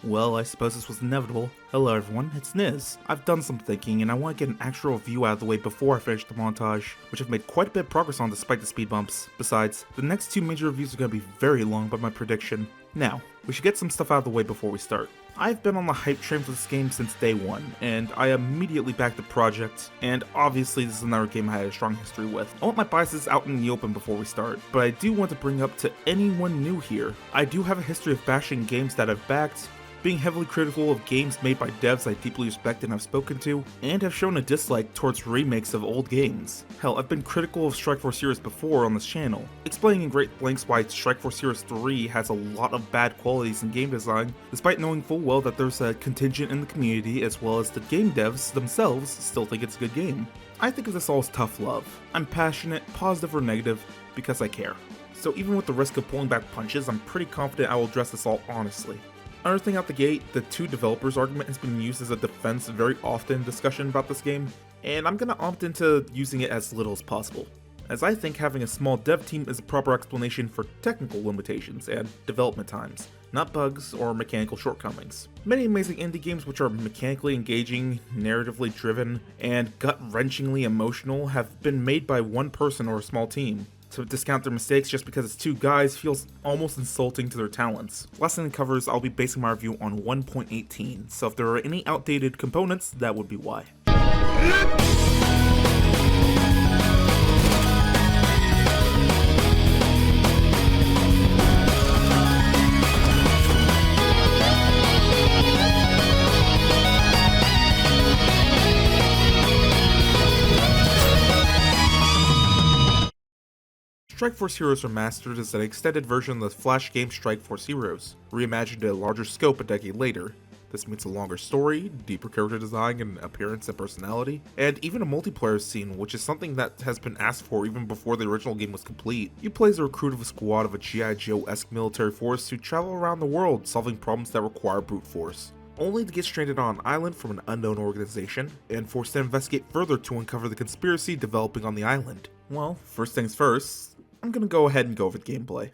Well, I suppose this was inevitable. Hello everyone, it's Niz. I've done some thinking and I want to get an actual review out of the way before I finish the montage, which I've made quite a bit of progress on despite the speed bumps. Besides, the next two major reviews are going to be very long by my prediction. Now, we should get some stuff out of the way before we start. I've been on the hype train for this game since day one, and I immediately backed the project, and obviously this is another game I had a strong history with. I want my biases out in the open before we start, but I do want to bring up to anyone new here, I do have a history of bashing games that I've backed, being heavily critical of games made by devs I deeply respect and have spoken to, and have shown a dislike towards remakes of old games. Hell, I've been critical of Strikeforce Heroes before on this channel, explaining in great lengths why Strikeforce Heroes 3 has a lot of bad qualities in game design, despite knowing full well that there's a contingent in the community as well as the game devs themselves still think it's a good game. I think of this all as tough love. I'm passionate, positive or negative, because I care. So even with the risk of pulling back punches, I'm pretty confident I will address this all honestly. Another thing out the gate, the two developers argument has been used as a defense very often in discussion about this game, and I'm gonna opt into using it as little as possible, as I think having a small dev team is a proper explanation for technical limitations and development times, not bugs or mechanical shortcomings. Many amazing indie games which are mechanically engaging, narratively driven, and gut-wrenchingly emotional have been made by one person or a small team. To discount their mistakes just because it's two guys feels almost insulting to their talents. Last thing it covers, I'll be basing my review on 1.18, so if there are any outdated components, that would be why. Strikeforce Heroes Remastered is an extended version of the Flash game Strikeforce Heroes, reimagined at a larger scope a decade later. This means a longer story, deeper character design and appearance and personality, and even a multiplayer scene, which is something that has been asked for even before the original game was complete. You play as a recruit of a squad of a G.I. Joe-esque military force who travel around the world solving problems that require brute force, only to get stranded on an island from an unknown organization, and forced to investigate further to uncover the conspiracy developing on the island. Well, first things first, I'm gonna go ahead and go over the gameplay.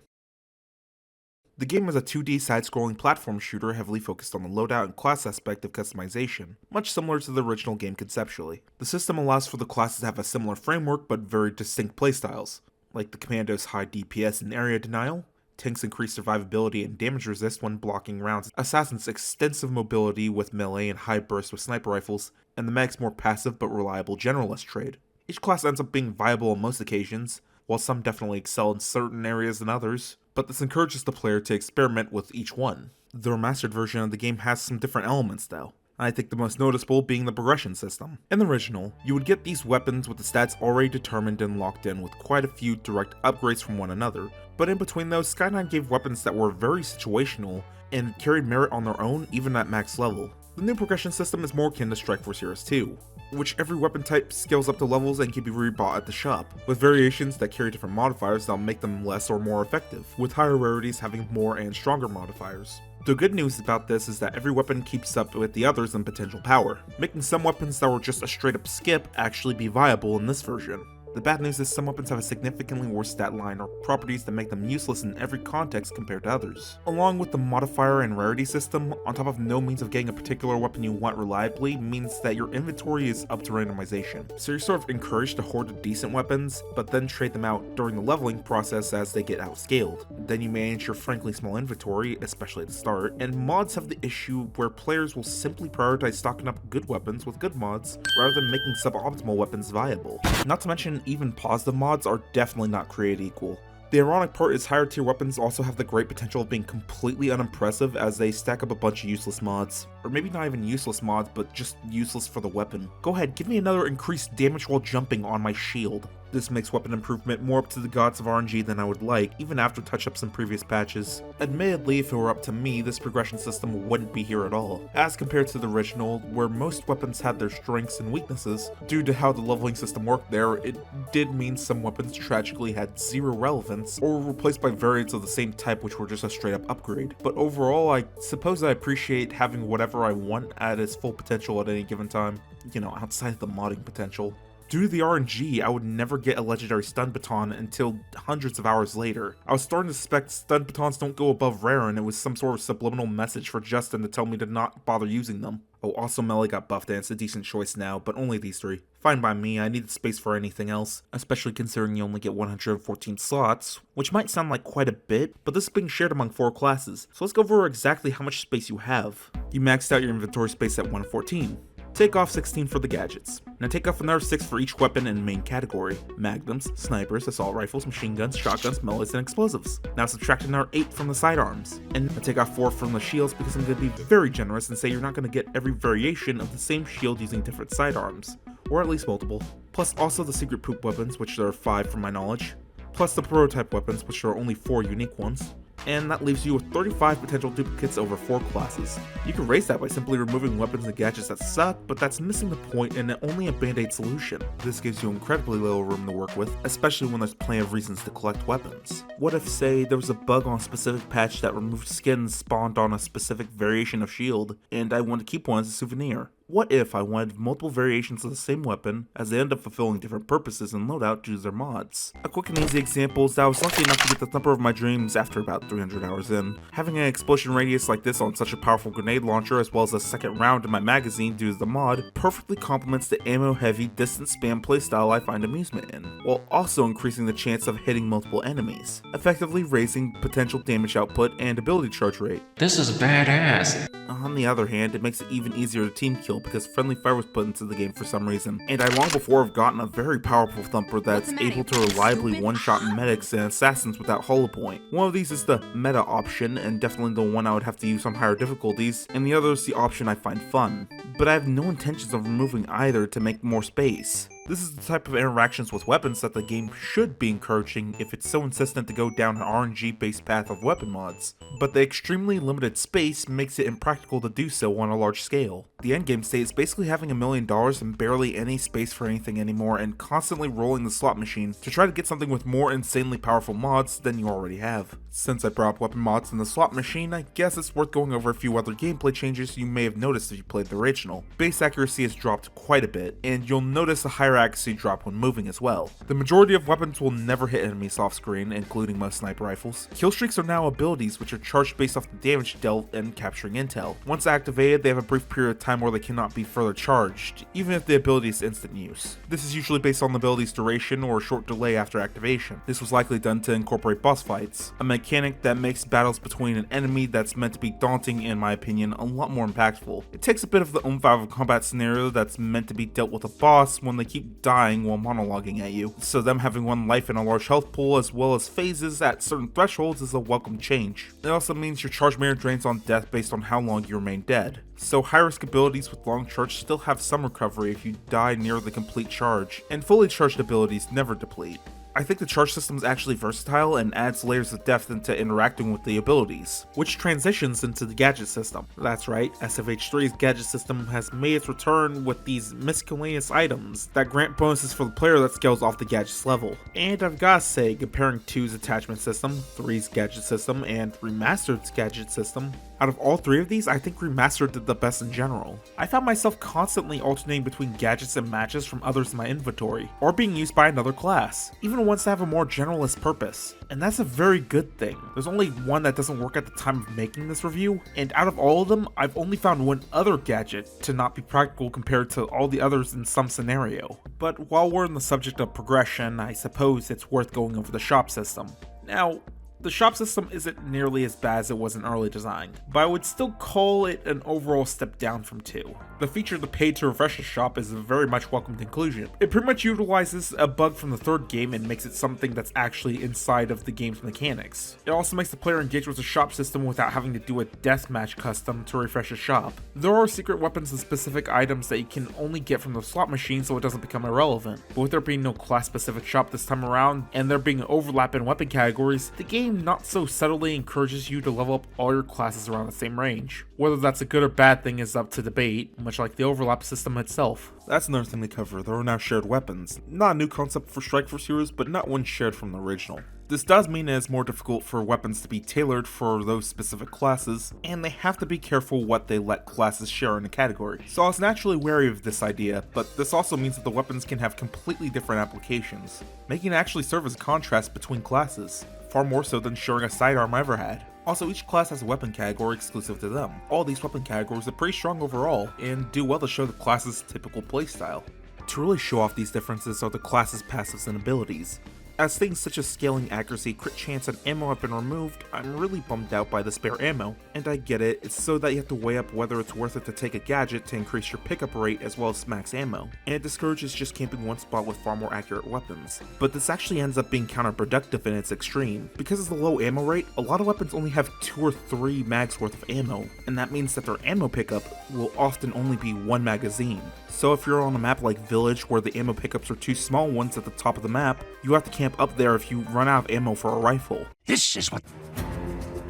The game is a 2D side-scrolling platform shooter heavily focused on the loadout and class aspect of customization, much similar to the original game conceptually. The system allows for the classes to have a similar framework but very distinct playstyles, like the Commando's high DPS and area denial, Tanks' increased survivability and damage resist when blocking rounds, Assassin's extensive mobility with melee and high burst with sniper rifles, and the Mag's more passive but reliable generalist trade. Each class ends up being viable on most occasions, while some definitely excel in certain areas than others, but this encourages the player to experiment with each one. The remastered version of the game has some different elements though, I think the most noticeable being the progression system. In the original, you would get these weapons with the stats already determined and locked in with quite a few direct upgrades from one another, but in between those, Skyline gave weapons that were very situational and carried merit on their own even at max level. The new progression system is more akin to Strikeforce Heroes 2, which every weapon type scales up to levels and can be rebought at the shop, with variations that carry different modifiers that'll make them less or more effective, with higher rarities having more and stronger modifiers. The good news about this is that every weapon keeps up with the others in potential power, making some weapons that were just a straight up skip actually be viable in this version. The bad news is some weapons have a significantly worse stat line or properties that make them useless in every context compared to others. Along with the modifier and rarity system, on top of no means of getting a particular weapon you want reliably, means that your inventory is up to randomization. So you're sort of encouraged to hoard decent weapons, but then trade them out during the leveling process as they get outscaled. Then you manage your frankly small inventory, especially at the start, and mods have the issue where players will simply prioritize stocking up good weapons with good mods, rather than making suboptimal weapons viable. Not to mention, even positive mods are definitely not created equal. The ironic part is higher tier weapons also have the great potential of being completely unimpressive as they stack up a bunch of useless mods. Or maybe not even useless mods, but just useless for the weapon. Go ahead, give me another increased damage while jumping on my shield. This makes weapon improvement more up to the gods of RNG than I would like, even after touch-ups in previous patches. Admittedly, if it were up to me, this progression system wouldn't be here at all, as compared to the original, where most weapons had their strengths and weaknesses. Due to how the leveling system worked there, it did mean some weapons tragically had zero relevance, or were replaced by variants of the same type which were just a straight-up upgrade. But overall, I suppose I appreciate having whatever I want at its full potential at any given time, you know, outside of the modding potential. Due to the RNG, I would never get a legendary stun baton until hundreds of hours later. I was starting to suspect stun batons don't go above rare, and it was some sort of subliminal message for Justin to tell me to not bother using them. Oh, also Melee got buffed and it's a decent choice now, but only these 3. Fine by me, I needed space for anything else, especially considering you only get 114 slots, which might sound like quite a bit, but this is being shared among 4 classes, so let's go over exactly how much space you have. You maxed out your inventory space at 114. Take off 16 for the gadgets. Now take off another 6 for each weapon in main category. Magnums, snipers, assault rifles, machine guns, shotguns, melees, and explosives. Now subtract another 8 from the sidearms. And take off 4 from the shields because I'm going to be very generous and say you're not going to get every variation of the same shield using different sidearms. Or at least multiple. Plus also the secret poop weapons, which there are 5 from my knowledge. Plus the prototype weapons, which there are only 4 unique ones. And that leaves you with 35 potential duplicates over 4 classes. You can raise that by simply removing weapons and gadgets that suck, but that's missing the point and only a band-aid solution. This gives you incredibly little room to work with, especially when there's plenty of reasons to collect weapons. What if, say, there was a bug on a specific patch that removed skins spawned on a specific variation of shield, and I wanted to keep one as a souvenir? What if I wanted multiple variations of the same weapon, as they end up fulfilling different purposes in loadout due to their mods? A quick and easy example is that I was lucky enough to get the thumper of my dreams after about 300 hours in. Having an explosion radius like this on such a powerful grenade launcher, as well as a second round in my magazine due to the mod, perfectly complements the ammo-heavy distance spam playstyle I find amusement in, while also increasing the chance of hitting multiple enemies, effectively raising potential damage output and ability charge rate. This is badass. On the other hand, it makes it even easier to team kill because friendly fire was put into the game for some reason, and I long before have gotten a very powerful thumper that's able to reliably one-shot medics and assassins without hollow point. One of these is the meta option, and definitely the one I would have to use on higher difficulties, and the other is the option I find fun. But I have no intentions of removing either to make more space. This is the type of interactions with weapons that the game should be encouraging if it's so insistent to go down an RNG-based path of weapon mods, but the extremely limited space makes it impractical to do so on a large scale. The endgame state is basically having $1 million and barely any space for anything anymore and constantly rolling the slot machine to try to get something with more insanely powerful mods than you already have. Since I brought up weapon mods in the slot machine, I guess it's worth going over a few other gameplay changes you may have noticed if you played the original. Base accuracy has dropped quite a bit, and you'll notice a higher accuracy drop when moving as well. The majority of weapons will never hit enemies off screen, including most sniper rifles. Kill streaks are now abilities which are charged based off the damage dealt and capturing intel. Once activated, they have a brief period of time where they cannot be further charged, even if the ability is instant use. This is usually based on the ability's duration or a short delay after activation. This was likely done to incorporate boss fights, a mechanic that makes battles between an enemy that's meant to be daunting, in my opinion, a lot more impactful. It takes a bit of the oomph out of a combat scenario that's meant to be dealt with a boss when they keep dying while monologuing at you, so them having one life and a large health pool as well as phases at certain thresholds is a welcome change. It also means your charge meter drains on death based on how long you remain dead, so high risk abilities with long charge still have some recovery if you die near the complete charge, and fully charged abilities never deplete. I think the charge system is actually versatile and adds layers of depth into interacting with the abilities, which transitions into the gadget system. That's right, SFH3's gadget system has made its return with these miscellaneous items that grant bonuses for the player that scales off the gadget's level. And I've gotta say, comparing 2's attachment system, 3's gadget system, and Remastered's gadget system, out of all 3 of these, I think Remastered did the best in general. I found myself constantly alternating between gadgets and matches from others in my inventory, or being used by another class, even ones that have a more generalist purpose, and that's a very good thing. There's only one that doesn't work at the time of making this review, and out of all of them, I've only found one other gadget to not be practical compared to all the others in some scenario. But while we're on the subject of progression, I suppose it's worth going over the shop system. Now, the shop system isn't nearly as bad as it was in early design, but I would still call it an overall step down from 2. The feature to pay to refresh the shop is a very much welcomed inclusion. It pretty much utilizes a bug from the 3rd game and makes it something that's actually inside of the game's mechanics. It also makes the player engage with the shop system without having to do a deathmatch custom to refresh the shop. There are secret weapons and specific items that you can only get from the slot machine, so it doesn't become irrelevant. But with there being no class specific shop this time around, and there being an overlap in weapon categories, the game not so subtly encourages you to level up all your classes around the same range. Whether that's a good or bad thing is up to debate, much like the overlap system itself. That's another thing to cover. There are now shared weapons. Not a new concept for Strikeforce heroes, but not one shared from the original. This does mean it is more difficult for weapons to be tailored for those specific classes, and they have to be careful what they let classes share in a category. So I was naturally wary of this idea, but this also means that the weapons can have completely different applications, making it actually serve as a contrast between classes, far more so than sharing a sidearm I ever had. Also, each class has a weapon category exclusive to them. All these weapon categories are pretty strong overall, and do well to show the class's typical playstyle. To really show off these differences are the class's passives and abilities. As things such as scaling accuracy, crit chance, and ammo have been removed, I'm really bummed out by the spare ammo. And I get it, it's so that you have to weigh up whether it's worth it to take a gadget to increase your pickup rate as well as max ammo, and it discourages just camping one spot with far more accurate weapons. But this actually ends up being counterproductive in its extreme. Because of the low ammo rate, a lot of weapons only have 2 or 3 mags worth of ammo, and that means that their ammo pickup will often only be 1 magazine. So if you're on a map like Village where the ammo pickups are 2 small ones at the top of the map, you have to camp up there if you run out of ammo for a rifle. This is what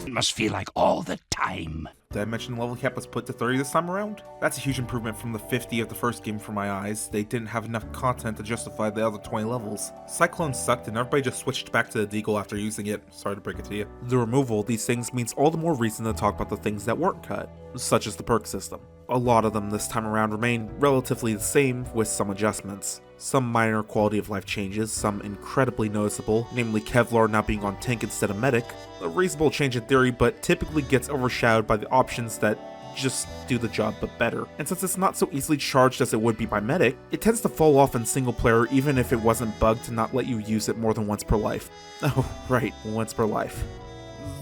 it must feel like all the time. Did I mention the level cap was put to 30 this time around? That's a huge improvement from the 50 of the first game for my eyes. They didn't have enough content to justify the other 20 levels. Cyclone sucked and everybody just switched back to the Deagle after using it. Sorry to break it to you. The removal of these things means all the more reason to talk about the things that weren't cut, such as the perk system. A lot of them this time around remain relatively the same with some adjustments. Some minor quality of life changes, some incredibly noticeable, namely Kevlar now being on tank instead of medic. A reasonable change in theory, but typically gets overshadowed by the options that just do the job but better. And since it's not so easily charged as it would be by medic, it tends to fall off in single player even if it wasn't bugged to not let you use it more than once per life. Oh, right, once per life.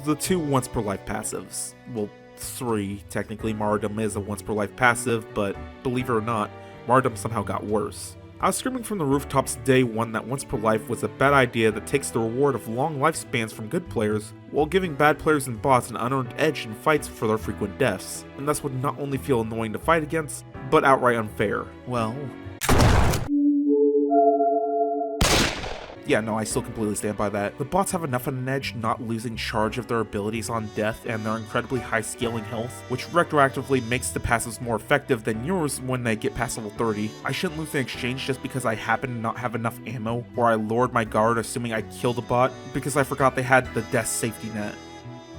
The 2 once per life passives. Well, 3 technically. Martyrdom is a once per life passive, but believe it or not, Martyrdom somehow got worse. I was screaming from the rooftops day 1 that once per life was a bad idea that takes the reward of long lifespans from good players, while giving bad players and bots an unearned edge in fights for their frequent deaths, and thus would not only feel annoying to fight against, but outright unfair. Well... yeah, no, I still completely stand by that. The bots have enough of an edge not losing charge of their abilities on death and their incredibly high scaling health, which retroactively makes the passives more effective than yours when they get past level 30. I shouldn't lose an exchange just because I happen to not have enough ammo, or I lowered my guard assuming I killed a bot because I forgot they had the death safety net.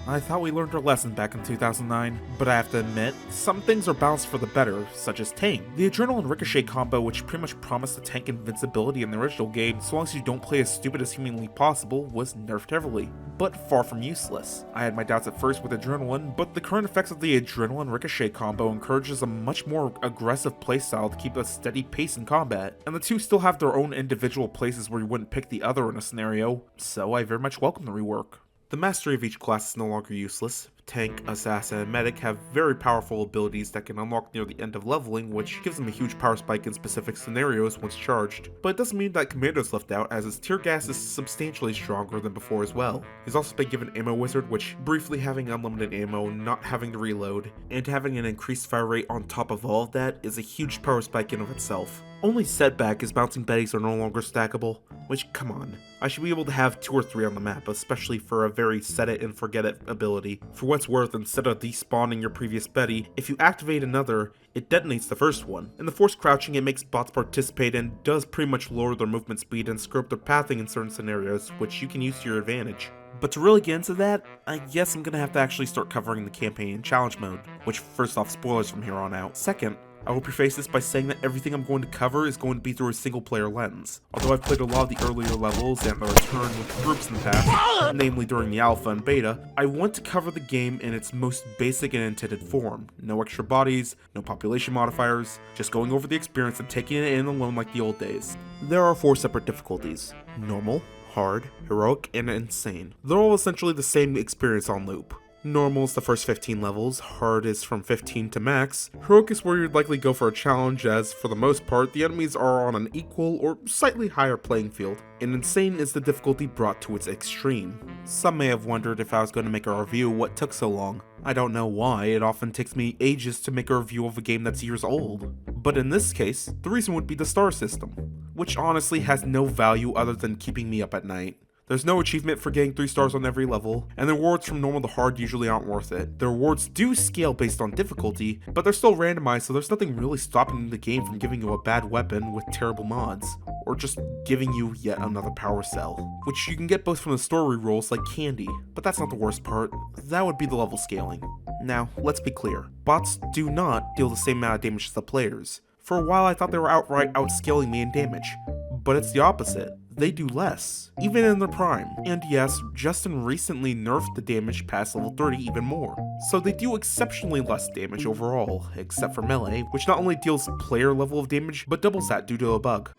I thought we learned our lesson back in 2009, but I have to admit, some things are balanced for the better, such as Tank. The Adrenaline Ricochet combo, which pretty much promised the tank invincibility in the original game so long as you don't play as stupid as humanly possible, was nerfed heavily, but far from useless. I had my doubts at first with Adrenaline, but the current effects of the Adrenaline Ricochet combo encourages a much more aggressive playstyle to keep a steady pace in combat, and the 2 still have their own individual places where you wouldn't pick the other in a scenario, so I very much welcome the rework. The mastery of each class is no longer useless. Tank, Assassin, and Medic have very powerful abilities that can unlock near the end of leveling, which gives them a huge power spike in specific scenarios once charged. But it doesn't mean that Commando's left out, as his tear gas is substantially stronger than before as well. He's also been given Ammo Wizard, which briefly having unlimited ammo, not having to reload, and having an increased fire rate on top of all of that is a huge power spike in of itself. Only setback is bouncing betties are no longer stackable, which, come on, I should be able to have 2 or 3 on the map, especially for a very set it and forget it ability. For what's worth, instead of despawning your previous Betty, if you activate another, it detonates the first one. In the forced crouching, it makes bots participate and does pretty much lower their movement speed and screw up their pathing in certain scenarios, which you can use to your advantage. But to really get into that, I guess I'm gonna have to actually start covering the campaign in challenge mode, which first off, spoilers from here on out. Second, I will preface this by saying that everything I'm going to cover is going to be through a single player lens. Although I've played a lot of the earlier levels and the return with groups in the past, namely during the alpha and beta, I want to cover the game in its most basic and intended form. No extra bodies, no population modifiers, just going over the experience and taking it in alone like the old days. There are 4 separate difficulties: normal, hard, heroic, and insane. They're all essentially the same experience on loop. Normal is the first 15 levels, hard is from 15 to max, heroic is where you'd likely go for a challenge as, for the most part, the enemies are on an equal or slightly higher playing field, and insane is the difficulty brought to its extreme. Some may have wondered if I was going to make a review what took so long. I don't know why, it often takes me ages to make a review of a game that's years old. But in this case, the reason would be the star system, which honestly has no value other than keeping me up at night. There's no achievement for getting 3 stars on every level, and the rewards from normal to hard usually aren't worth it. The rewards do scale based on difficulty, but they're still randomized, so there's nothing really stopping the game from giving you a bad weapon with terrible mods, or just giving you yet another power cell, which you can get both from the story rolls like candy. But that's not the worst part, that would be the level scaling. Now, let's be clear, bots do not deal the same amount of damage as the players. For a while I thought they were outright outscaling me in damage, but it's the opposite. They do less, even in their prime. And yes, Justin recently nerfed the damage past level 30 even more. So they do exceptionally less damage overall, except for melee, which not only deals player level of damage, but doubles that due to a bug.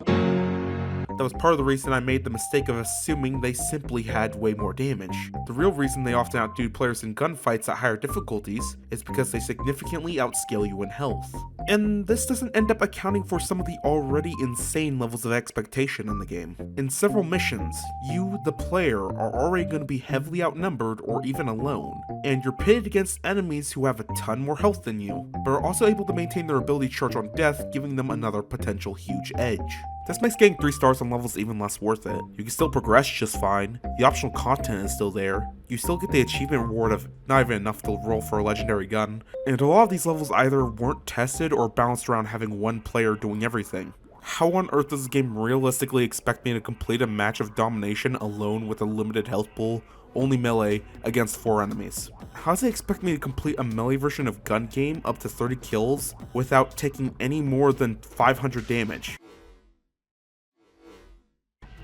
That was part of the reason I made the mistake of assuming they simply had way more damage. The real reason they often outdo players in gunfights at higher difficulties is because they significantly outscale you in health. And this doesn't end up accounting for some of the already insane levels of expectation in the game. In several missions, you, the player, are already going to be heavily outnumbered or even alone, and you're pitted against enemies who have a ton more health than you, but are also able to maintain their ability charge on death, giving them another potential huge edge. This makes getting 3 stars on levels even less worth it. You can still progress just fine, the optional content is still there, you still get the achievement reward of not even enough to roll for a legendary gun, and a lot of these levels either weren't tested or balanced around having one player doing everything. How on earth does this game realistically expect me to complete a match of domination alone with a limited health pool, only melee, against 4 enemies? How does it expect me to complete a melee version of gun game up to 30 kills without taking any more than 500 damage?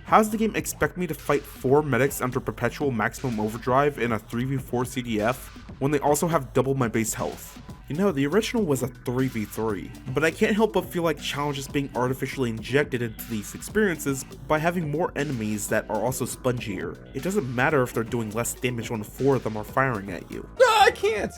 How does the game expect me to fight 4 medics under perpetual maximum overdrive in a 3v4 CDF when they also have double my base health? You know, the original was a 3v3, but I can't help but feel like challenge is being artificially injected into these experiences by having more enemies that are also spongier. It doesn't matter if they're doing less damage when 4 of them are firing at you. I can't!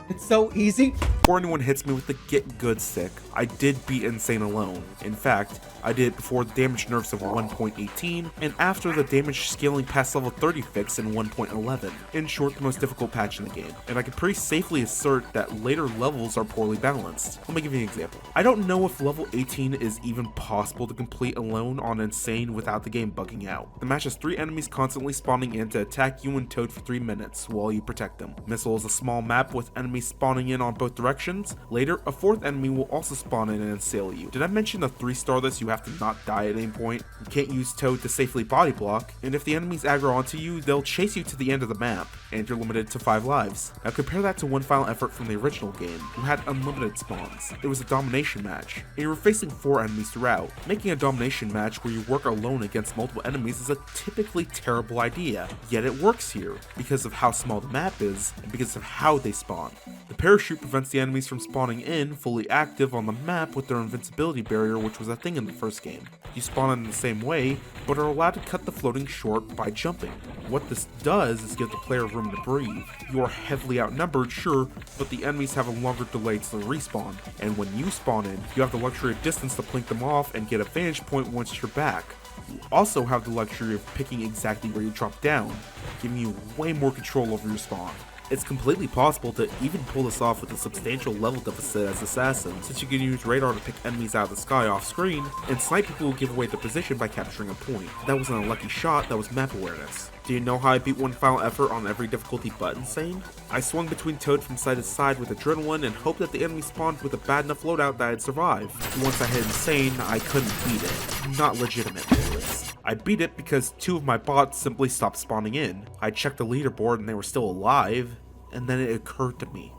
It's so easy. Before anyone hits me with the get good stick, I did beat Insane alone. In fact, I did it before the damage nerfs of 1.18 and after the damage scaling past level 30 fix in 1.11. In short, the most difficult patch in the game. And I can pretty safely assert that later levels are poorly balanced. Let me give you an example. I don't know if level 18 is even possible to complete alone on Insane without the game bugging out. The match has 3 enemies constantly spawning in to attack you and Toad for 3 minutes while you protect them. Missile is a small map with enemies spawning in on both directions. Later, a 4th enemy will also spawn in and assail you. Did I mention the 3-star this you have to not die at any point? You can't use Toad to safely body block, and if the enemies aggro onto you, they'll chase you to the end of the map, and you're limited to 5 lives. Now compare that to One Final Effort from the original game, who had unlimited spawns. It was a domination match, and you were facing 4 enemies throughout. Making a domination match where you work alone against multiple enemies is a typically terrible idea, yet it works here, because of how small the map is, and because of how they spawn. The parachute prevents the enemies from spawning in, fully active on the map with their invincibility barrier, which was a thing in the first game. You spawn in the same way, but are allowed to cut the floating short by jumping. What this does is give the player room to breathe. You are heavily outnumbered, sure, but the enemies have a longer delay to respawn, and when you spawn in, you have the luxury of distance to blink them off and get a vantage point once you're back. You also have the luxury of picking exactly where you drop down, giving you way more control over your spawn. It's completely possible to even pull this off with a substantial level deficit as Assassin, since you can use radar to pick enemies out of the sky off screen, and snipe people will give away their position by capturing a point. That wasn't a lucky shot, that was map awareness. Do you know how I beat One Final Effort on every difficulty but Insane? I swung between Toad from side to side with adrenaline and hoped that the enemy spawned with a bad enough loadout that I'd survive. Once I hit Insane, I couldn't beat it. Not legitimately, at least. I beat it because 2 of my bots simply stopped spawning in. I checked the leaderboard and they were still alive, and then it occurred to me.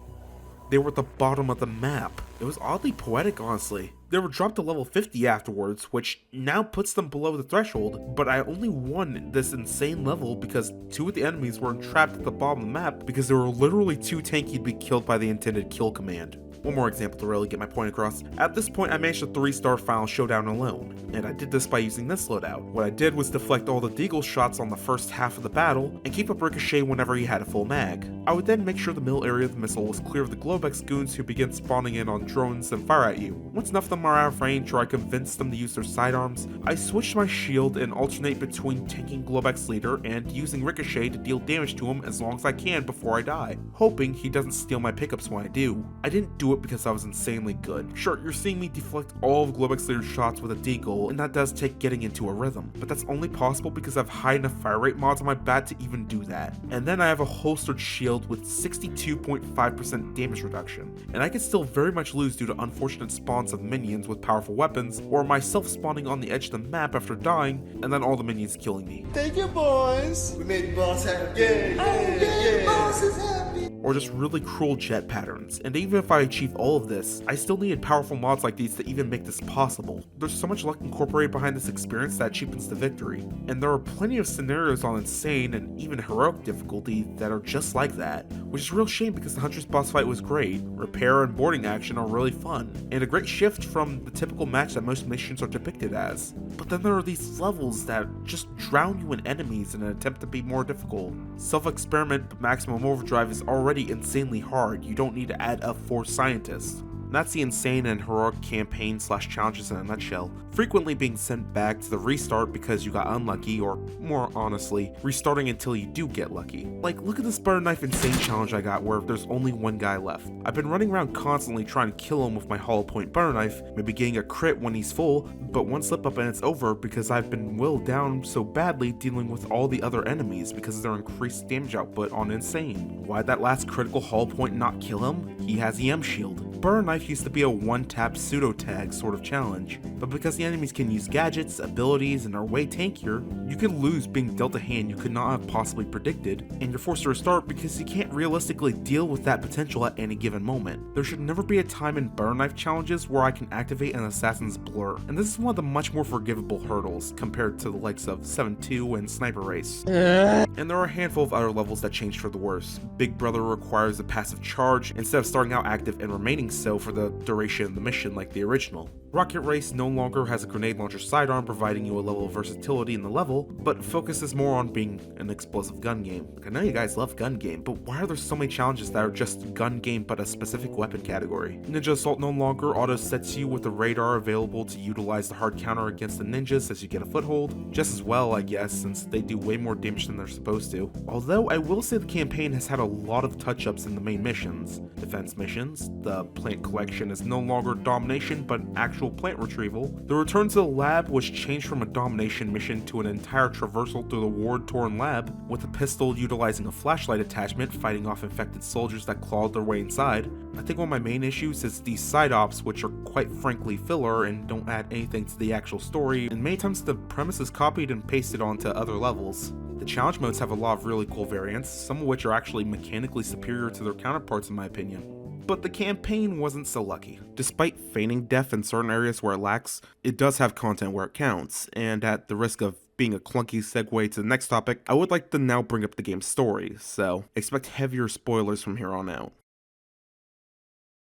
They were at the bottom of the map. It was oddly poetic, honestly. They were dropped to level 50 afterwards, which now puts them below the threshold, but I only won this insane level because 2 of the enemies were entrapped at the bottom of the map because they were literally too tanky to be killed by the intended kill command. One more example to really get my point across. At this point, I managed a 3-star final showdown alone, and I did this by using this loadout. What I did was deflect all the deagle shots on the first half of the battle, and keep up ricochet whenever he had a full mag. I would then make sure the middle area of the missile was clear of the Globex goons who begin spawning in on drones and fire at you. Once enough of them are out of range or I convince them to use their sidearms, I switch my shield and alternate between tanking Globex leader and using ricochet to deal damage to him as long as I can before I die, hoping he doesn't steal my pickups when I do. I didn't do it it because I was insanely good. Sure, you're seeing me deflect all of Globex Leader's shots with a deagle, and that does take getting into a rhythm, but that's only possible because I have high enough fire rate mods on my bat to even do that. And then I have a holstered shield with 62.5% damage reduction, and I can still very much lose due to unfortunate spawns of minions with powerful weapons, or myself spawning on the edge of the map after dying, and then all the minions killing me. Thank you, boys. We made the boss happy. Yeah, boss is happy. Or just really cruel jet patterns, and even if I achieve all of this, I still needed powerful mods like these to even make this possible. There's so much luck incorporated behind this experience that cheapens the victory, and there are plenty of scenarios on insane and even heroic difficulty that are just like that, which is a real shame because the Huntress boss fight was great, repair and boarding action are really fun, and a great shift from the typical match that most missions are depicted as. But then there are these levels that just drown you in enemies in an attempt to be more difficult. Self-experiment but maximum overdrive is already insanely hard, you don't need to add a fourth scientist. That's the insane and heroic campaign / challenges in a nutshell, frequently being sent back to the restart because you got unlucky, or more honestly, restarting until you do get lucky. Like, look at this butter knife insane challenge I got where there's only one guy left. I've been running around constantly trying to kill him with my hollow point butter knife, maybe getting a crit when he's full, but one slip up and it's over because I've been whittled down so badly dealing with all the other enemies because of their increased damage output on insane. Why'd that last critical hollow point not kill him? He has the M shield. Butter knife used to be a one-tap pseudo-tag sort of challenge, but because the enemies can use gadgets, abilities, and are way tankier, you can lose being dealt a hand you could not have possibly predicted, and you're forced to restart because you can't realistically deal with that potential at any given moment. There should never be a time in butter knife challenges where I can activate an assassin's blur, and this is one of the much more forgivable hurdles compared to the likes of 7-2 and Sniper Race. And there are a handful of other levels that changed for the worse. Big Brother requires a passive charge instead of starting out active and remaining so for the duration of the mission like the original. Rocket Race no longer has a grenade launcher sidearm providing you a level of versatility in the level, but focuses more on being an explosive gun game. I know you guys love gun game, but why are there so many challenges that are just gun game but a specific weapon category? Ninja Assault no longer auto sets you with a radar available to utilize the hard counter against the ninjas as you get a foothold, just as well I guess since they do way more damage than they're supposed to. Although I will say the campaign has had a lot of touch-ups in the main missions. Defense missions, the plant collection is no longer domination but actual plant retrieval. The return to the lab was changed from a domination mission to an entire traversal through the ward-torn lab, with a pistol utilizing a flashlight attachment fighting off infected soldiers that clawed their way inside. I think one of my main issues is these side ops, which are quite frankly filler and don't add anything to the actual story, and many times the premise is copied and pasted onto other levels. The challenge modes have a lot of really cool variants, some of which are actually mechanically superior to their counterparts in my opinion. But the campaign wasn't so lucky. Despite feigning death in certain areas where it lacks, it does have content where it counts, and at the risk of being a clunky segue to the next topic, I would like to now bring up the game's story, so expect heavier spoilers from here on out.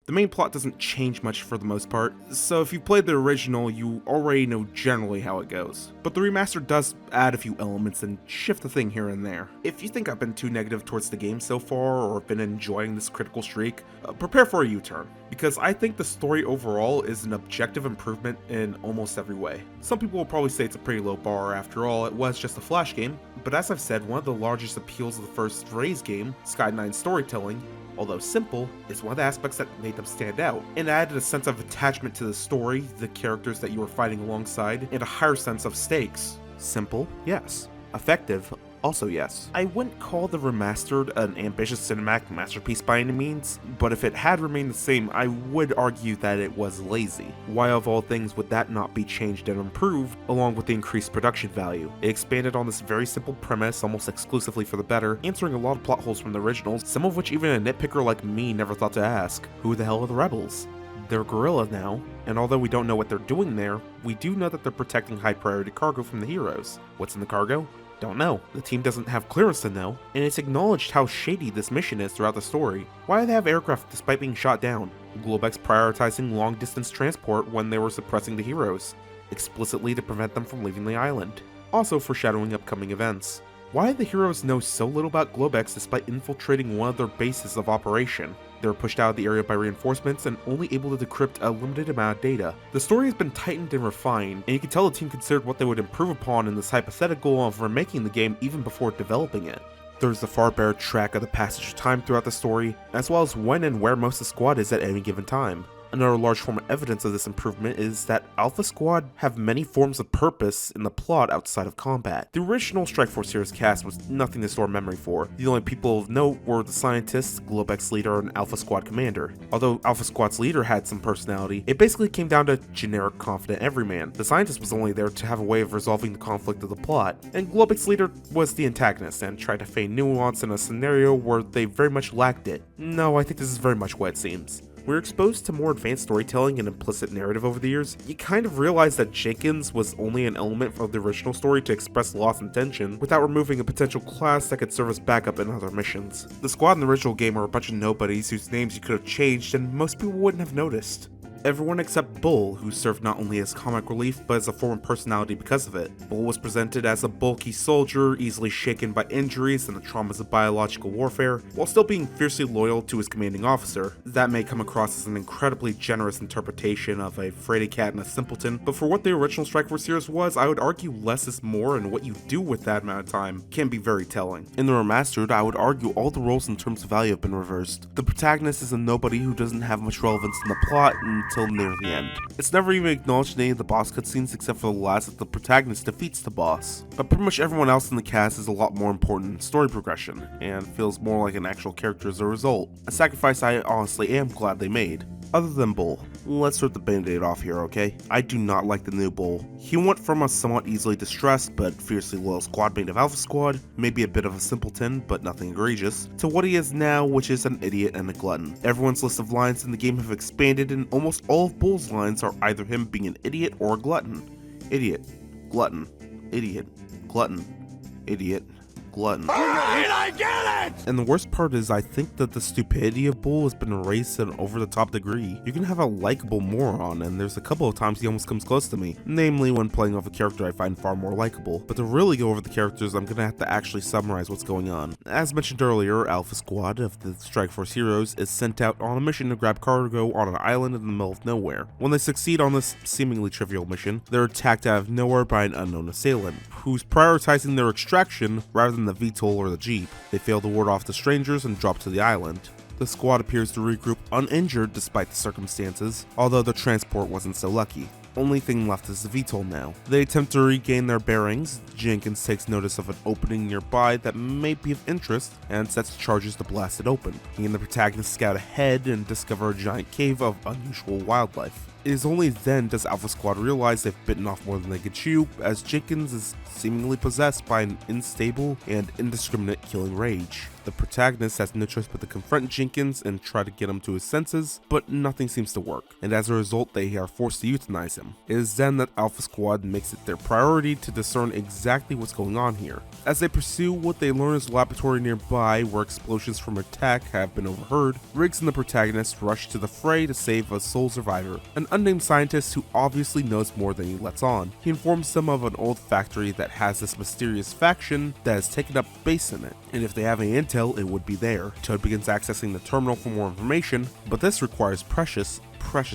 The main plot doesn't change much for the most part, so if you played the original, you already know generally how it goes. But the remaster does add a few elements and shift a thing here and there. If you think I've been too negative towards the game so far, or have been enjoying this critical streak, prepare for a U-turn, because I think the story overall is an objective improvement in almost every way. Some people will probably say it's a pretty low bar, after all, it was just a Flash game, but as I've said, one of the largest appeals of the first Raze game, Sky9's storytelling, although simple, is one of the aspects that made them stand out, and added a sense of attachment to the story, the characters that you were fighting alongside, and a higher sense of stakes. Simple? Yes. Effective? Also yes. I wouldn't call the Remastered an ambitious cinematic masterpiece by any means, but if it had remained the same, I would argue that it was lazy. Why of all things would that not be changed and improved, along with the increased production value? It expanded on this very simple premise almost exclusively for the better, answering a lot of plot holes from the originals, some of which even a nitpicker like me never thought to ask. Who the hell are the rebels? They're guerrilla now, and although we don't know what they're doing there, we do know that they're protecting high priority cargo from the heroes. What's in the cargo? Don't know. The team doesn't have clearance to know, and it's acknowledged how shady this mission is throughout the story. Why do they have aircraft despite being shot down? Globex prioritizing long-distance transport when they were suppressing the heroes, explicitly to prevent them from leaving the island. Also foreshadowing upcoming events. Why do the heroes know so little about Globex despite infiltrating one of their bases of operation? They were pushed out of the area by reinforcements and only able to decrypt a limited amount of data. The story has been tightened and refined, and you can tell the team considered what they would improve upon in this hypothetical of remaking the game even before developing it. There's a far better track of the passage of time throughout the story, as well as when and where most of the squad is at any given time. Another large form of evidence of this improvement is that Alpha Squad have many forms of purpose in the plot outside of combat. The original Strike Force Heroes cast was nothing to store memory for. The only people of note were the scientists, Globex leader, and Alpha Squad commander. Although Alpha Squad's leader had some personality, it basically came down to generic confident everyman. The scientist was only there to have a way of resolving the conflict of the plot, and Globex leader was the antagonist and tried to feign nuance in a scenario where they very much lacked it. No, I think this is very much what it seems. We're exposed to more advanced storytelling and implicit narrative over the years. You kind of realize that Jenkins was only an element of the original story to express loss and tension, without removing a potential class that could serve as backup in other missions. The squad in the original game are a bunch of nobodies whose names you could have changed and most people wouldn't have noticed. Everyone except Bull, who served not only as comic relief, but as a form of personality because of it. Bull was presented as a bulky soldier, easily shaken by injuries and the traumas of biological warfare, while still being fiercely loyal to his commanding officer. That may come across as an incredibly generous interpretation of a fraidy cat and a simpleton, but for what the original Strike Force series was, I would argue less is more, and what you do with that amount of time can be very telling. In the Remastered, I would argue all the roles in terms of value have been reversed. The protagonist is a nobody who doesn't have much relevance in the plot until near the end. It's never even acknowledged in any of the boss cutscenes except for the last that the protagonist defeats the boss. But pretty much everyone else in the cast is a lot more important in story progression, and feels more like an actual character as a result. A sacrifice I honestly am glad they made. Other than Bull, let's rip the band-aid off here, okay? I do not like the new Bull. He went from a somewhat easily distressed but fiercely loyal squadmate of Alpha Squad, maybe a bit of a simpleton but nothing egregious, to what he is now, which is an idiot and a glutton. Everyone's list of lines in the game have expanded, and almost all of Bull's lines are either him being an idiot or a glutton. Idiot, glutton, idiot, glutton, idiot, glutton. I get it! And the worst part is, I think that the stupidity of Bull has been raised to an over-the-top degree. You can have a likable moron, and there's a couple of times he almost comes close to me, namely when playing off a character I find far more likable. But to really go over the characters, I'm gonna have to actually summarize what's going on. As mentioned earlier, Alpha Squad of the Strike Force Heroes is sent out on a mission to grab cargo on an island in the middle of nowhere. When they succeed on this seemingly trivial mission, they're attacked out of nowhere by an unknown assailant, who's prioritizing their extraction rather than the VTOL or the Jeep. They fail to ward off the strangers and drop to the island. The squad appears to regroup uninjured despite the circumstances, although the transport wasn't so lucky. Only thing left is the VTOL now. They attempt to regain their bearings. Jenkins takes notice of an opening nearby that may be of interest and sets charges to blast it open. He and the protagonist scout ahead and discover a giant cave of unusual wildlife. It is only then does Alpha Squad realize they've bitten off more than they could chew, as Jenkins is seemingly possessed by an unstable and indiscriminate killing rage. The protagonist has no choice but to confront Jenkins and try to get him to his senses, but nothing seems to work, and as a result they are forced to euthanize him. It is then that Alpha Squad makes it their priority to discern exactly what's going on here. As they pursue what they learn is a laboratory nearby where explosions from attack have been overheard, Riggs and the protagonist rush to the fray to save a sole survivor, an unnamed scientist who obviously knows more than he lets on. He informs them of an old factory that has this mysterious faction that has taken up base in it, and if they have any intel, it would be there. Toad begins accessing the terminal for more information, but this requires precious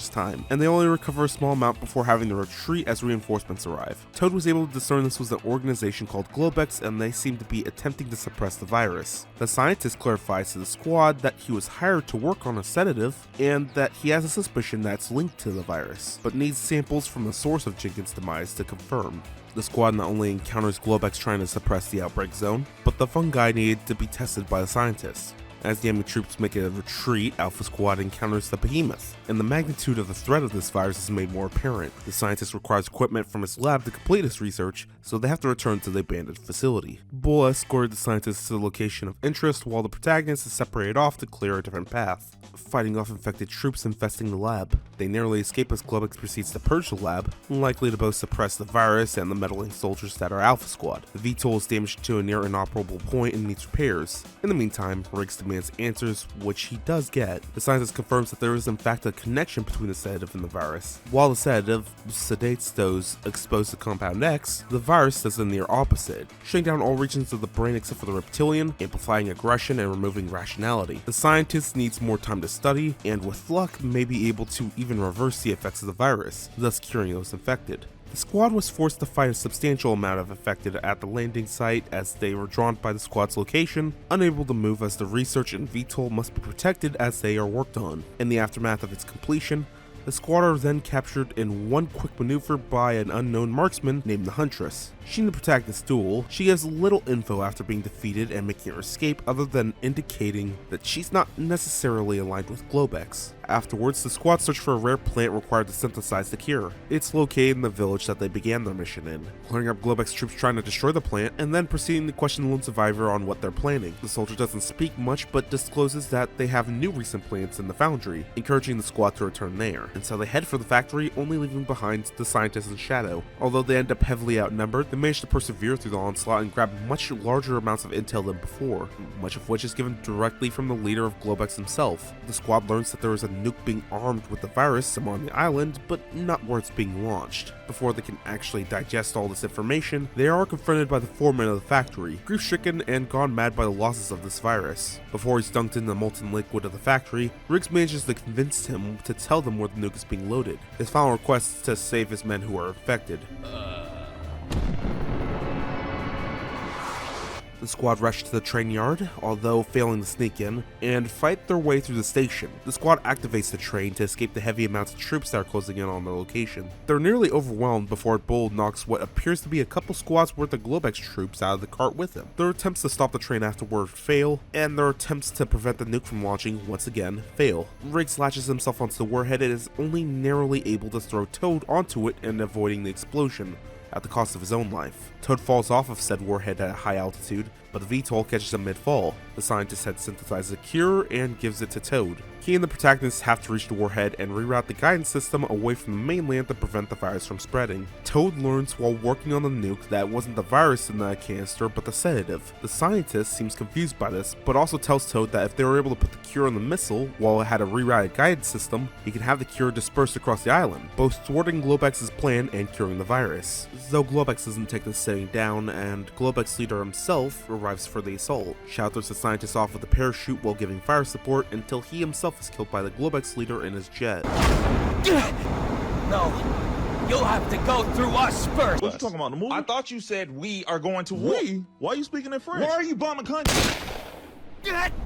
time, and they only recover a small amount before having to retreat as reinforcements arrive. Toad was able to discern this was an organization called Globex, and they seem to be attempting to suppress the virus. The scientist clarifies to the squad that he was hired to work on a sedative, and that he has a suspicion that's linked to the virus, but needs samples from the source of Jenkins' demise to confirm. The squad not only encounters Globex trying to suppress the outbreak zone, but the fungi needed to be tested by the scientists. As the enemy troops make a retreat, Alpha Squad encounters the behemoth, and the magnitude of the threat of this virus is made more apparent. The scientist requires equipment from his lab to complete his research, so they have to return to the abandoned facility. Bull escorted the scientist to the location of interest, while the protagonist is separated off to clear a different path, fighting off infected troops infesting the lab. They narrowly escape as Globex proceeds to purge the lab, likely to both suppress the virus and the meddling soldiers that are Alpha Squad. The VTOL is damaged to a near inoperable point and needs repairs. In the meantime, Riggs demands answers, which he does get. The scientist confirms that there is in fact a connection between the sedative and the virus. While the sedative sedates those exposed to Compound X, the virus does the near opposite, shutting down all regions of the brain except for the reptilian, amplifying aggression and removing rationality. The scientist needs more time to study, and with luck may be able to even reverse the effects of the virus, thus curing those infected. The squad was forced to fight a substantial amount of affected at the landing site as they were drawn by the squad's location, unable to move as the research and VTOL must be protected as they are worked on. In the aftermath of its completion, the squad are then captured in one quick maneuver by an unknown marksman named the Huntress. She and the protagonist duel, she gives little info after being defeated and making her escape other than indicating that she's not necessarily aligned with Globex. Afterwards, the squad search for a rare plant required to synthesize the cure. It's located in the village that they began their mission in, clearing up Globex troops trying to destroy the plant, and then proceeding to question the lone survivor on what they're planning. The soldier doesn't speak much, but discloses that they have new recent plants in the foundry, encouraging the squad to return there. And so they head for the factory, only leaving behind the scientist and Shadow. Although they end up heavily outnumbered, they manage to persevere through the onslaught and grab much larger amounts of intel than before, much of which is given directly from the leader of Globex himself. The squad learns that there is a nuke being armed with the virus somewhere on the island, but not where it's being launched. Before they can actually digest all this information, they are confronted by the foreman of the factory, grief-stricken and gone mad by the losses of this virus. Before he's dunked in the molten liquid of the factory, Riggs manages to convince him to tell them where the nuke is being loaded. His final request is to save his men who are infected. The squad rush to the train yard, although failing to sneak in, and fight their way through the station. The squad activates the train to escape the heavy amounts of troops that are closing in on their location. They're nearly overwhelmed before Bull knocks what appears to be a couple squads worth of Globex troops out of the cart with him. Their attempts to stop the train afterward fail, and their attempts to prevent the nuke from launching once again fail. Riggs latches himself onto the warhead and is only narrowly able to throw Toad onto it and avoiding the explosion, at the cost of his own life. Toad falls off of said warhead at a high altitude, but the VTOL catches him mid-fall. The scientist had synthesized a cure and gives it to Toad. He and the protagonist have to reach the warhead and reroute the guidance system away from the mainland to prevent the virus from spreading. Toad learns while working on the nuke that it wasn't the virus in the canister but the sedative. The scientist seems confused by this, but also tells Toad that if they were able to put the cure on the missile while it had a rerouted guidance system, he can have the cure dispersed across the island, both thwarting Globex's plan and curing the virus. Though Globex doesn't take this sitting down, and Globex leader himself arrives for the assault. Shadow throws the scientist off with a parachute while giving fire support until he himself is killed by the Globex leader in his jet. No, you'll have to go through us first. What you talking about, the movie? I thought you said we are going to war. We? Why are you speaking in French? Why are you bombing countries?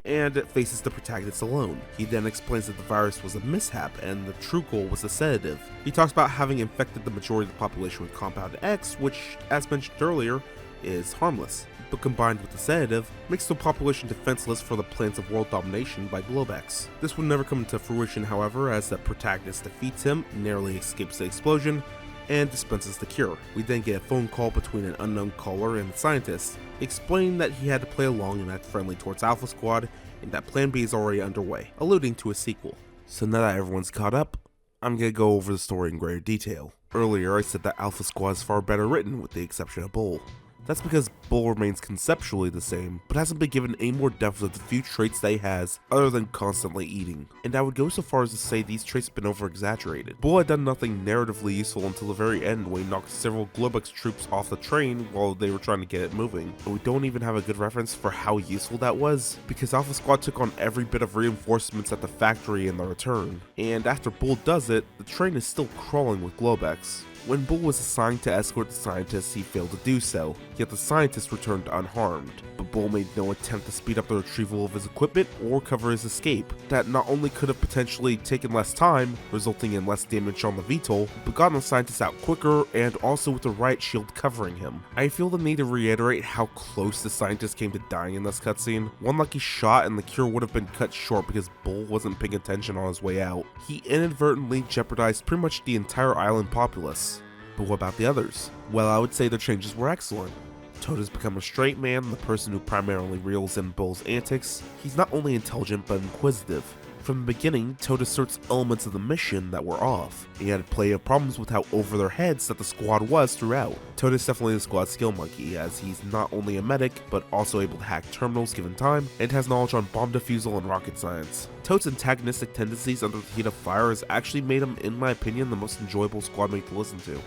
And faces the protagonist alone. He then explains that the virus was a mishap and the true goal was a sedative. He talks about having infected the majority of the population with Compound X, which, as mentioned earlier, is harmless, but combined with the sedative, makes the population defenseless for the plans of world domination by Globex. This would never come into fruition, however, as the protagonist defeats him, narrowly escapes the explosion, and dispenses the cure. We then get a phone call between an unknown caller and the scientist, explaining that he had to play along and act friendly towards Alpha Squad, and that Plan B is already underway, alluding to a sequel. So now that everyone's caught up, I'm gonna go over the story in greater detail. Earlier I said that Alpha Squad is far better written with the exception of Bull. That's because Bull remains conceptually the same, but hasn't been given any more depth of the few traits that he has other than constantly eating. And I would go so far as to say these traits have been over-exaggerated. Bull had done nothing narratively useful until the very end when he knocked several Globex troops off the train while they were trying to get it moving. And we don't even have a good reference for how useful that was, because Alpha Squad took on every bit of reinforcements at the factory in the return. And after Bull does it, the train is still crawling with Globex. When Bull was assigned to escort the scientists, he failed to do so, yet the scientists returned unharmed. But Bull made no attempt to speed up the retrieval of his equipment or cover his escape. That not only could have potentially taken less time, resulting in less damage on the VTOL, but gotten the scientists out quicker and also with the riot shield covering him. I feel the need to reiterate how close the scientist came to dying in this cutscene. One lucky shot and the cure would have been cut short because Bull wasn't paying attention on his way out. He inadvertently jeopardized pretty much the entire island populace. But what about the others? Well, I would say their changes were excellent. Toad has become a straight man, the person who primarily reels in Bull's antics. He's not only intelligent but inquisitive. From the beginning, Toad asserts elements of the mission that were off. He had plenty of problems with how over their heads that the squad was throughout. Toad is definitely the squad skill monkey, as he's not only a medic, but also able to hack terminals given time, and has knowledge on bomb defusal and rocket science. Toad's antagonistic tendencies under the heat of fire has actually made him, in my opinion, the most enjoyable squad mate to listen to,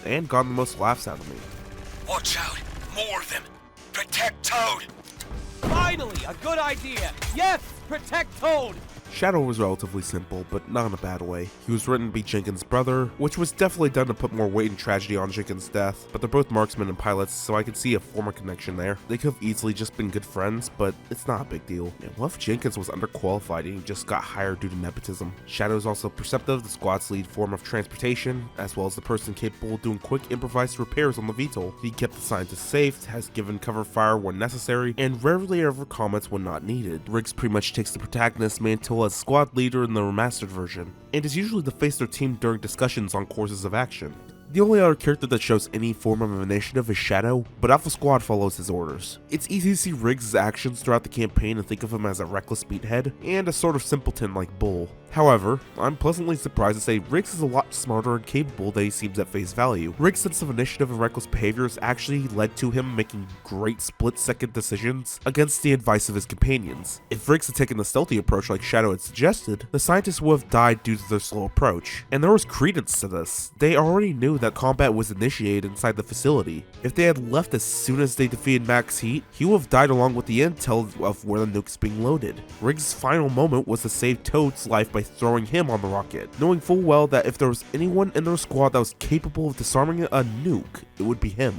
and gotten the most laughs out of me. Watch out! More of them! Protect Toad! Finally, a good idea. Yes, protect Toad. Shadow was relatively simple, but not in a bad way. He was written to be Jenkins' brother, which was definitely done to put more weight and tragedy on Jenkins' death, but they're both marksmen and pilots, so I could see a former connection there. They could have easily just been good friends, but it's not a big deal. And what if Jenkins was underqualified and he just got hired due to nepotism? Shadow is also Perceptive, the squad's lead form of transportation, as well as the person capable of doing quick improvised repairs on the VTOL. He kept the scientists safe, has given cover fire when necessary, and rarely ever comments when not needed. Riggs pretty much takes the protagonist's mantle as squad leader in the remastered version, and is usually the face of their team during discussions on courses of action. The only other character that shows any form of initiative is Shadow, but Alpha Squad follows his orders. It's easy to see Riggs' actions throughout the campaign and think of him as a reckless meathead, and a sort of simpleton like Bull. However, I'm pleasantly surprised to say Riggs is a lot smarter and capable than he seems at face value. Riggs' sense of initiative and reckless behaviors actually led to him making great split-second decisions against the advice of his companions. If Riggs had taken the stealthy approach like Shadow had suggested, the scientists would have died due to their slow approach. And there was credence to this. They already knew that combat was initiated inside the facility. If they had left as soon as they defeated Max Heat, he would have died along with the intel of where the nuke's being loaded. Riggs' final moment was to save Toad's life by throwing him on the rocket, knowing full well that if there was anyone in their squad that was capable of disarming a nuke, it would be him.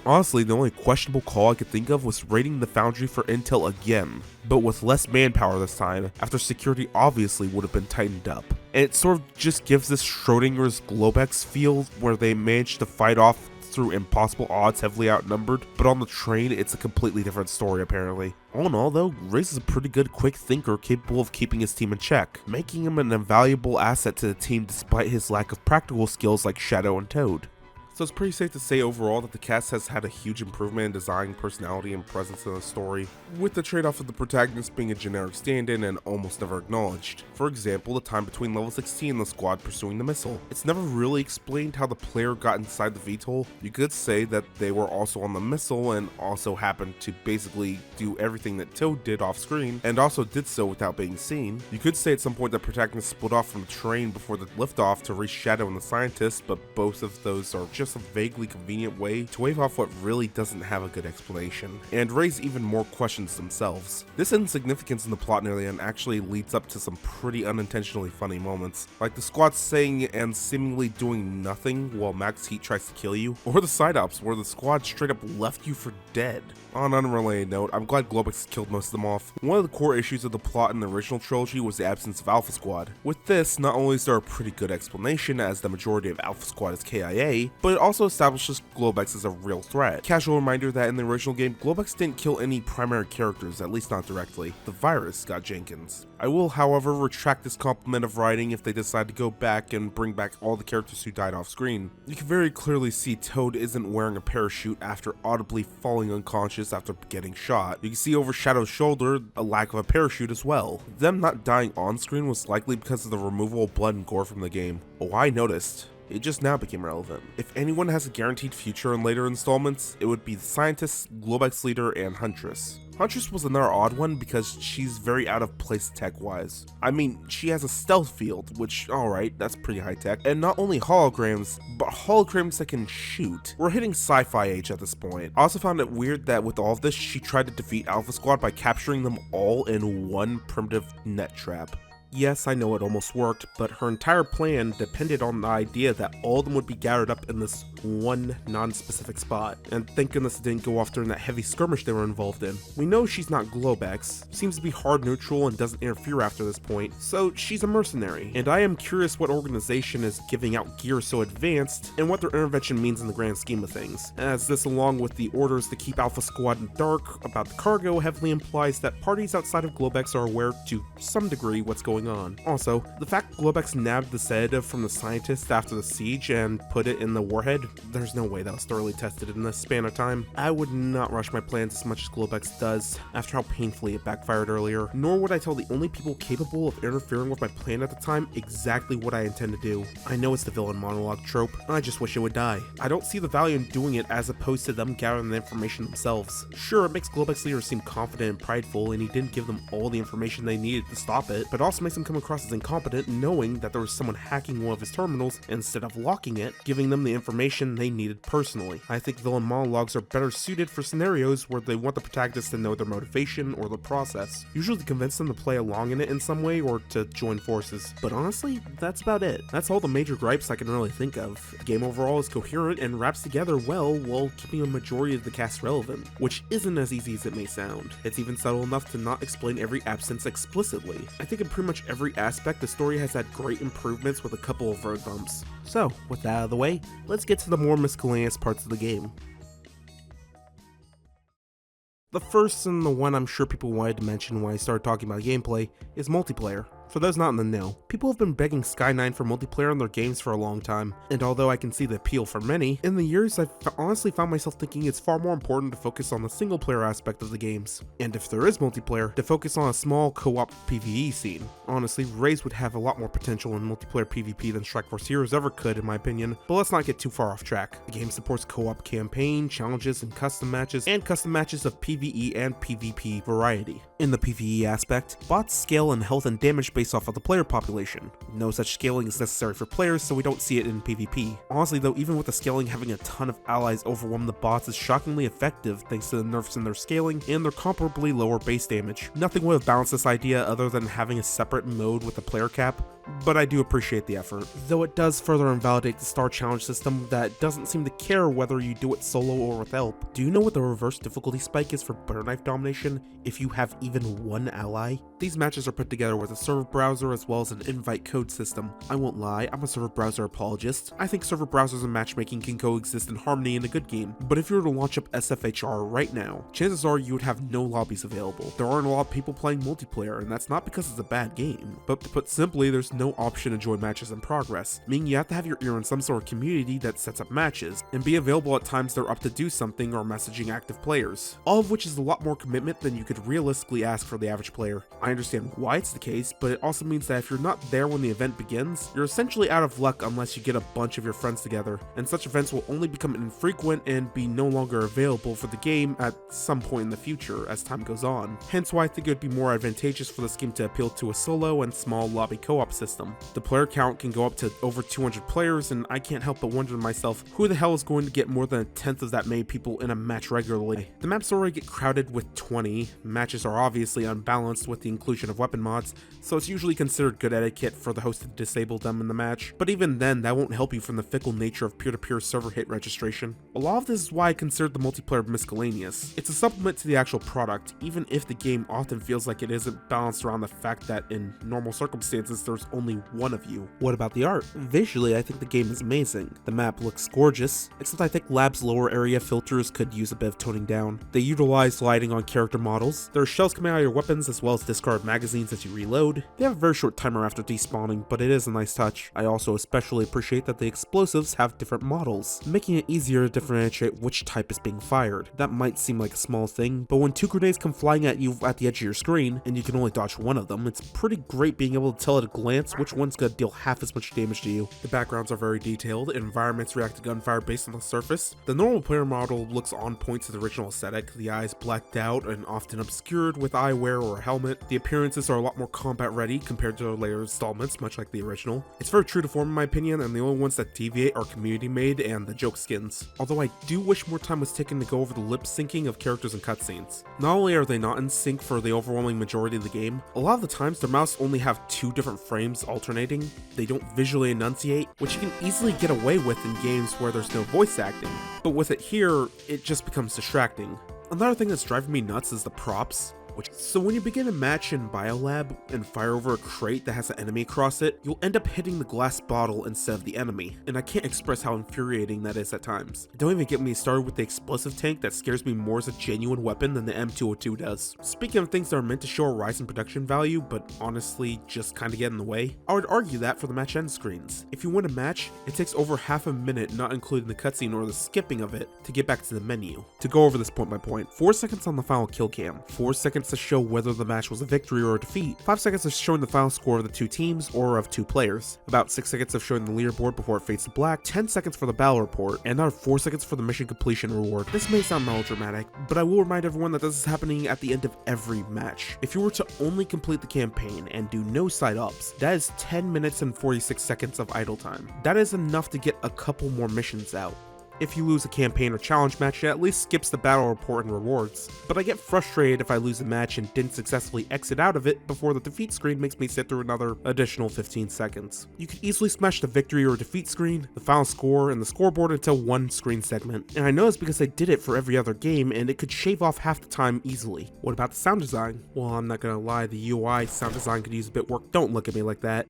Honestly, the only questionable call I could think of was raiding the Foundry for intel again, but with less manpower this time, after security obviously would have been tightened up. And it sort of just gives this Schrodinger's Globex feel where they managed to fight off through impossible odds heavily outnumbered, but on the train it's a completely different story apparently. All in all though, Riggs is a pretty good quick thinker capable of keeping his team in check, making him an invaluable asset to the team despite his lack of practical skills like Shadow and Toad. So it's pretty safe to say overall that the cast has had a huge improvement in design, personality, and presence in the story, with the trade-off of the protagonist being a generic stand-in and almost never acknowledged. For example, the time between level 16 and the squad pursuing the missile. It's never really explained how the player got inside the VTOL. You could say that they were also on the missile and also happened to basically do everything that Toad did off screen, and also did so without being seen. You could say at some point the protagonist split off from the train before the liftoff to reach Shadow and the scientist, but both of those are just a vaguely convenient way to wave off what really doesn't have a good explanation, and raise even more questions themselves. This insignificance in the plot near the end actually leads up to some pretty unintentionally funny moments, like the squad saying and seemingly doing nothing while Max Heat tries to kill you, or the side ops where the squad straight up left you for dead. On an unrelated note, I'm glad Globex killed most of them off. One of the core issues of the plot in the original trilogy was the absence of Alpha Squad. With this, not only is there a pretty good explanation as the majority of Alpha Squad is KIA, but it also establishes Globex as a real threat. Casual reminder that in the original game, Globex didn't kill any primary characters, at least not directly. The virus got Jenkins. I will, however, retract this compliment of writing if they decide to go back and bring back all the characters who died off screen. You can very clearly see Toad isn't wearing a parachute after audibly falling unconscious after getting shot. You can see over Shadow's shoulder a lack of a parachute as well. Them not dying on screen was likely because of the removal of blood and gore from the game. Oh, I noticed. It just now became relevant. If anyone has a guaranteed future in later installments, it would be the Scientist, Globex Leader, and Huntress. Huntress was another odd one because she's very out of place tech-wise. I mean, she has a stealth field, which, alright, that's pretty high-tech, and not only holograms, but holograms that can shoot. We're hitting sci-fi age at this point. I also found it weird that with all of this, she tried to defeat Alpha Squad by capturing them all in one primitive net trap. Yes, I know it almost worked, but her entire plan depended on the idea that all of them would be gathered up in this one non-specific spot, and thank goodness it didn't go off during that heavy skirmish they were involved in. We know she's not Globex, seems to be hard neutral and doesn't interfere after this point, so she's a mercenary, and I am curious what organization is giving out gear so advanced, and what their intervention means in the grand scheme of things, as this along with the orders to keep Alpha Squad in dark about the cargo heavily implies that parties outside of Globex are aware to some degree what's going on. Also, the fact Globex nabbed the sedative from the scientist after the siege and put it in the warhead, there's no way that was thoroughly tested in this span of time. I would not rush my plans as much as Globex does, after how painfully it backfired earlier, nor would I tell the only people capable of interfering with my plan at the time exactly what I intend to do. I know it's the villain monologue trope, I just wish it would die. I don't see the value in doing it as opposed to them gathering the information themselves. Sure, it makes Globex leader seem confident and prideful and he didn't give them all the information they needed to stop it, but also makes him come across as incompetent, knowing that there was someone hacking one of his terminals instead of locking it, giving them the information they needed personally. I think villain monologues are better suited for scenarios where they want the protagonist to know their motivation or the process, usually to convince them to play along in it in some way or to join forces. But honestly, that's about it. That's all the major gripes I can really think of. The game overall is coherent and wraps together well while keeping a majority of the cast relevant, which isn't as easy as it may sound. It's even subtle enough to not explain every absence explicitly. I think in pretty much every aspect, the story has had great improvements with a couple of road bumps. So, with that out of the way, let's get to the more miscellaneous parts of the game. The first, and the one I'm sure people wanted to mention when I started talking about gameplay, is multiplayer. For those not in the know, people have been begging Sky9 for multiplayer in their games for a long time, and although I can see the appeal for many, in the years I've honestly found myself thinking it's far more important to focus on the single player aspect of the games, and if there is multiplayer, to focus on a small co-op PvE scene. Honestly, Raze would have a lot more potential in multiplayer PvP than Strike Force Heroes ever could in my opinion, but let's not get too far off track. The game supports co-op campaign, challenges, and custom matches of PvE and PvP variety. In the PvE aspect, bots scale in health and damage based off of the player population. No such scaling is necessary for players, so we don't see it in PvP. Honestly though, even with the scaling, having a ton of allies overwhelm the bots is shockingly effective thanks to the nerfs in their scaling and their comparably lower base damage. Nothing would have balanced this idea other than having a separate mode with a player cap, but I do appreciate the effort. Though it does further invalidate the star challenge system that doesn't seem to care whether you do it solo or with help. Do you know what the reverse difficulty spike is for butter knife domination if you have even one ally? These matches are put together with a server browser as well as an invite code system. I won't lie, I'm a server browser apologist. I think server browsers and matchmaking can coexist in harmony in a good game, but if you were to launch up SFHR right now, chances are you would have no lobbies available. There aren't a lot of people playing multiplayer, and that's not because it's a bad game, but to put simply, there's no option to join matches in progress, meaning you have to have your ear in some sort of community that sets up matches, and be available at times they're up to do something or messaging active players, all of which is a lot more commitment than you could realistically ask for the average player. I understand why it's the case, but it also means that if you're not there when the event begins, you're essentially out of luck unless you get a bunch of your friends together, and such events will only become infrequent and be no longer available for the game at some point in the future as time goes on. Hence why I think it would be more advantageous for this game to appeal to a solo and small lobby co-op system. The player count can go up to over 200 players, and I can't help but wonder to myself, who the hell is going to get more than a tenth of that many people in a match regularly? The maps already get crowded with 20, matches are obviously unbalanced with the inclusion of weapon mods, so it's usually considered good etiquette for the host to disable them in the match, but even then that won't help you from the fickle nature of peer-to-peer server hit registration. A lot of this is why I considered the multiplayer miscellaneous. It's a supplement to the actual product, even if the game often feels like it isn't balanced around the fact that in normal circumstances there's only one of you. What about the art? Visually, I think the game is amazing. The map looks gorgeous, except I think Lab's lower area filters could use a bit of toning down. They utilize lighting on character models. There are shells coming out of your weapons as well as discard magazines as you reload. They have a very short timer after despawning, but it is a nice touch. I also especially appreciate that the explosives have different models, making it easier to differentiate which type is being fired. That might seem like a small thing, but when two grenades come flying at you at the edge of your screen, and you can only dodge one of them, it's pretty great being able to tell at a glance which one's gonna deal half as much damage to you. The backgrounds are very detailed, environments react to gunfire based on the surface. The normal player model looks on point to the original aesthetic, the eyes blacked out and often obscured with eyewear or a helmet. The appearances are a lot more combat ready compared to the later installments, much like the original. It's very true to form in my opinion, and the only ones that deviate are community made and the joke skins. Although I do wish more time was taken to go over the lip syncing of characters and cutscenes. Not only are they not in sync for the overwhelming majority of the game, a lot of the times their mouths only have two different frames alternating. They don't visually enunciate, which you can easily get away with in games where there's no voice acting. But with it here, it just becomes distracting. Another thing that's driving me nuts is the props. So when you begin a match in Biolab and fire over a crate that has an enemy across it, you'll end up hitting the glass bottle instead of the enemy, and I can't express how infuriating that is at times. Don't even get me started with the explosive tank that scares me more as a genuine weapon than the M202 does. Speaking of things that are meant to show a rise in production value, but honestly just kinda get in the way, I would argue that for the match end screens. If you win a match, it takes over half a minute, not including the cutscene or the skipping of it, to get back to the menu. To go over this point by point, 4 seconds on the final kill cam, 4 seconds seconds to show whether the match was a victory or a defeat, 5 seconds of showing the final score of the 2 teams or of 2 players, about 6 seconds of showing the leaderboard before it fades to black, 10 seconds for the battle report, and another 4 seconds for the mission completion reward. This may sound melodramatic, but I will remind everyone that this is happening at the end of every match. If you were to only complete the campaign and do no side ups, that is 10 minutes and 46 seconds of idle time. That is enough to get a couple more missions out. If you lose a campaign or challenge match, it at least skips the battle report and rewards. But I get frustrated if I lose a match and didn't successfully exit out of it before the defeat screen makes me sit through another additional 15 seconds. You could easily smash the victory or defeat screen, the final score, and the scoreboard into one screen segment. And I know it's because I did it for every other game and it could shave off half the time easily. What about the sound design? Well, I'm not gonna lie, the UI sound design could use a bit work. Don't look at me like that.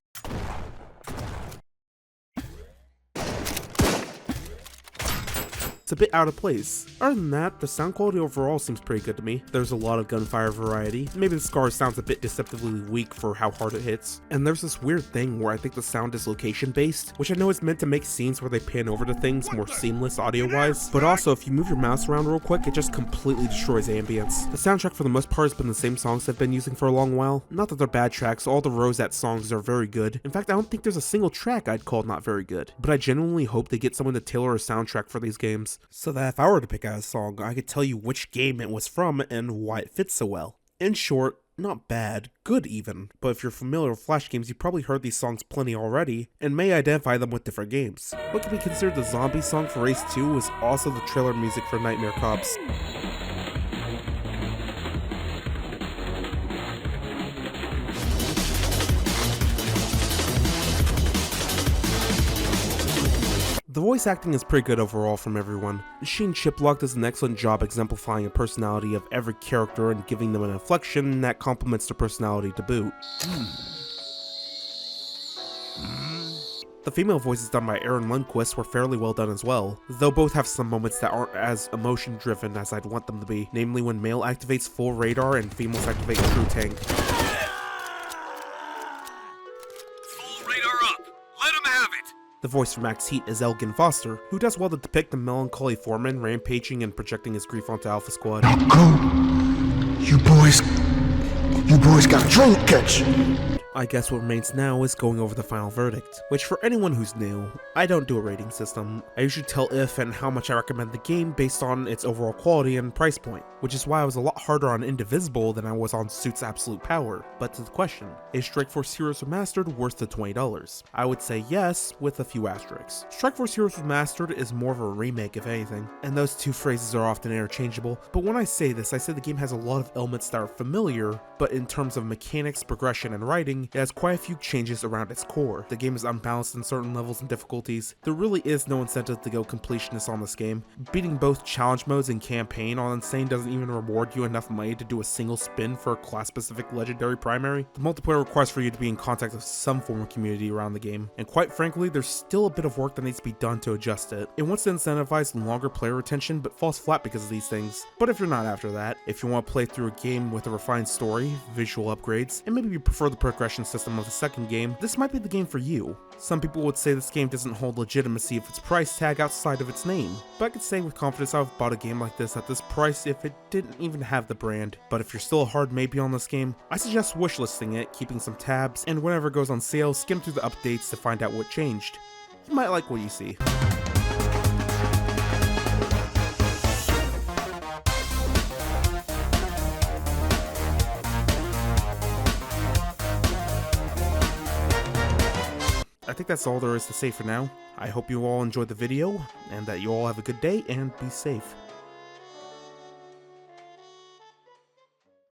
A bit out of place. Other than that, the sound quality overall seems pretty good to me. There's a lot of gunfire variety. Maybe the scar sounds a bit deceptively weak for how hard it hits. And there's this weird thing where I think the sound is location based, which I know is meant to make scenes where they pan over to things more seamless audio wise, but also if you move your mouse around real quick, it just completely destroys ambience. The soundtrack for the most part has been the same songs I've been using for a long while. Not that they're bad tracks, all the Rosette songs are very good. In fact, I don't think there's a single track I'd call not very good, but I genuinely hope they get someone to tailor a soundtrack for these games, so that if I were to pick out a song, I could tell you which game it was from and why it fits so well. In short, not bad, good even, but if you're familiar with Flash games, you probably heard these songs plenty already, and may identify them with different games. What can be considered the zombie song for Race 2 was also the trailer music for Nightmare Cops. The voice acting is pretty good overall from everyone. Sheen Chiplock does an excellent job exemplifying a personality of every character and giving them an inflection that complements their personality to boot. The female voices done by Aaron Lundquist were fairly well done as well, though both have some moments that aren't as emotion driven as I'd want them to be, namely when male activates full radar and females activate true tank. Full radar up. Let him have it. The voice for Max Heat is Elgin Foster, who does well to depict the melancholy foreman rampaging and projecting his grief onto Alpha Squad. You boys got a train to catch. I guess what remains now is going over the final verdict, which for anyone who's new, I don't do a rating system. I usually tell if and how much I recommend the game based on its overall quality and price point, which is why I was a lot harder on Indivisible than I was on Suit's Absolute Power. But to the question, is Strike Force Heroes Remastered worth the $20? I would say yes, with a few asterisks. Strike Force Heroes Remastered is more of a remake if anything, and those two phrases are often interchangeable, but when I say this, I say the game has a lot of elements that are familiar, but in terms of mechanics, progression, and writing, it has quite a few changes around its core. The game is unbalanced in certain levels and difficulties. There really is no incentive to go completionist on this game. Beating both challenge modes and campaign on Insane doesn't even reward you enough money to do a single spin for a class-specific legendary primary. The multiplayer requires for you to be in contact with some form of community around the game, and quite frankly, there's still a bit of work that needs to be done to adjust it. It wants to incentivize longer player retention, but falls flat because of these things. But if you're not after that, if you want to play through a game with a refined story, visual upgrades, and maybe you prefer the progression system of the second game, this might be the game for you. Some people would say this game doesn't hold legitimacy if its price tag outside of its name, but I could say with confidence I've bought a game like this at this price if it didn't even have the brand. But if you're still a hard maybe on this game, I suggest wishlisting it, keeping some tabs, and whenever it goes on sale, skim through the updates to find out what changed. You might like what you see. I think that's all there is to say for now. I hope you all enjoyed the video, and that you all have a good day, and be safe.